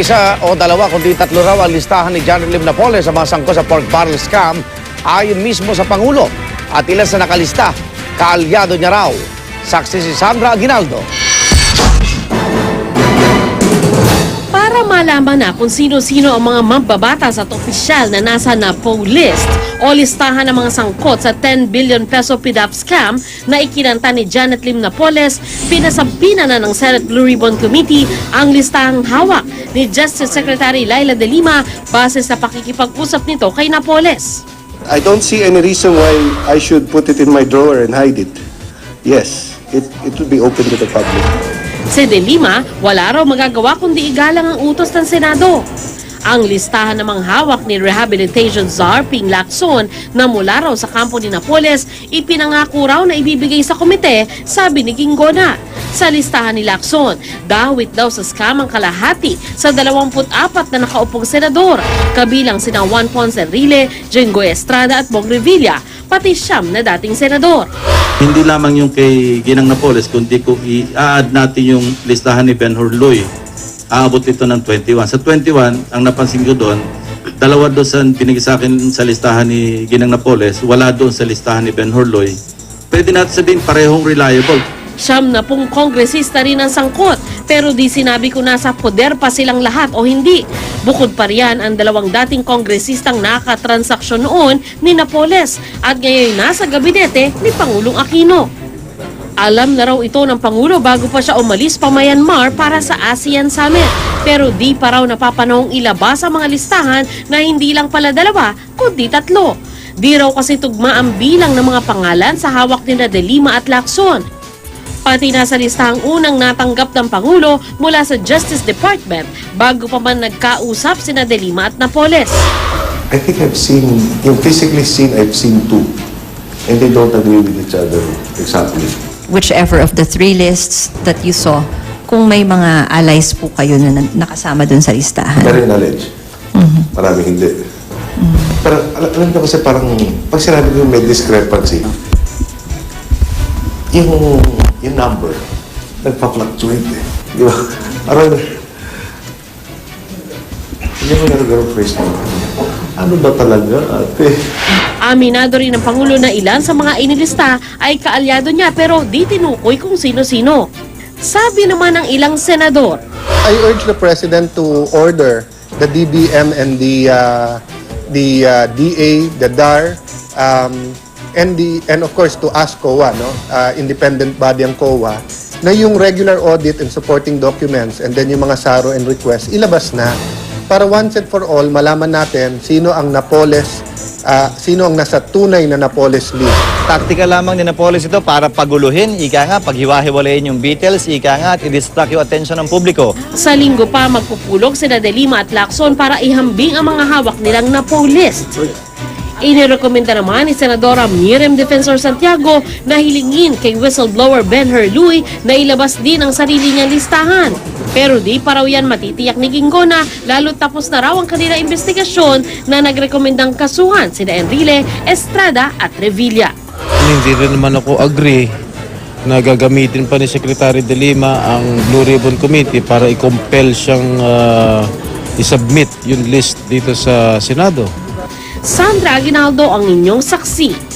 isa o dalawa kundi tatlo raw ang listahan ni Janet Lim Napoles sa mga sangkot sa pork barrel scam ayon mismo sa Pangulo. At ilan sa nakalista, kaalyado niya raw. Saksi si Sandra Aguinaldo. Para malaman na kung sino-sino ang mga mambabatas at opisyal na nasa NAPO list o listahan ng mga sangkot sa 10 billion peso PDAP scam na ikinanta ni Janet Lim Napoles, pinasabina na ng Senate Blue Ribbon Committee ang listahang hawak ni Justice Secretary Laila De Lima base sa pakikipag-usap nito kay Napoles. I don't see any reason why I should put it in my drawer and hide it. Yes, it will be open to the public. Si De Lima, wala raw magagawa kundi igalang ang utos ng Senado. Ang listahan namang hawak ni Rehabilitation Czar Ping Lacson na mula raw sa kampo ni Napoles, ipinangako raw na ibibigay sa komite, sabi ni Gingona. Sa listahan ni Lacson, dawit daw sa scam ang kalahati sa 24 na nakaupong senador, kabilang sina Juan Ponce Enrile, Jenggoy Estrada at Bong Revilla, pati siyam na dating senador. Hindi lamang yung kay Ginang Napoles, kundi kung i-add natin yung listahan ni Ben Hurloy, aabot ito ng 21. Sa 21, ang napansin ko doon, dalawa doon sa binigay sa akin sa listahan ni Ginang Napoles, wala doon sa listahan ni Ben Hurloy. Pwede natin sabihin parehong reliable. Siyam na pong kongresista rin ang sangkot, pero di sinabi kung nasa poder pa silang lahat o hindi. Bukod pa riyan ang dalawang dating kongresistang nakatransaksyon noon ni Napoles at ngayon nasa gabinete ni Pangulong Aquino. Alam na raw ito ng Pangulo bago pa siya umalis pa Myanmar para sa ASEAN Summit. Pero di pa raw napapanahong ilabas ang mga listahan na hindi lang pala dalawa, kundi tatlo. Di raw kasi tugma ang bilang ng mga pangalan sa hawak nila De Lima at Lacson. Pati nasa listahang unang natanggap ng Pangulo mula sa Justice Department bago pa man nagkausap sina De Lima at Napoles. I think I've seen two. And they don't agree with each other exactly. Whichever of the three lists that you saw, kung may mga allies po kayo na nakasama dun sa listahan. Very knowledge. Marami hindi. Pero alam nyo kasi parang, pag sinabi ko may discrepancy, yung number, nagpa-fluctuate eh. Di ba? Parang, hindi mo nagagawa phrase na, ano ba talaga ate? Aminado rin ng Pangulo na ilan sa mga inilista ay kaalyado niya pero di tinukoy kung sino-sino. Sabi naman ng ilang senador, I urge the President to order the DBM and the DA, the DAR, and of course to ask COA, independent body ang COA, na yung regular audit and supporting documents and then yung mga SARO and requests, ilabas na para once and for all malaman natin sino ang Napoles, sino ang nasa tunay na Napoles list. Taktika lamang ni Napoles ito para paguluhin, ika nga, paghiwa-hiwalayin yung details, ika nga, at i-distract yung attention ng publiko. sa linggo pa magpupulog sina De Lima at Lacson para ihambing ang mga hawak nilang NAPO list. Inirekomenda naman ni Senadora Miriam Defensor Santiago na hilingin kay whistleblower Ben Hurloy na ilabas din ang sarili niyang listahan. Pero di pa raw yan matitiyak ni Gingona lalo tapos na raw ang kanila investigasyon na nagrekomendang kasuhan sina Enrile, Estrada at Revilla. Hindi rin naman ako agree na gagamitin pa ni Secretary De Lima ang Blue Ribbon Committee para i-compel siyang i-submit yung list dito sa Senado. Sandra Aguinaldo ang inyong saksi.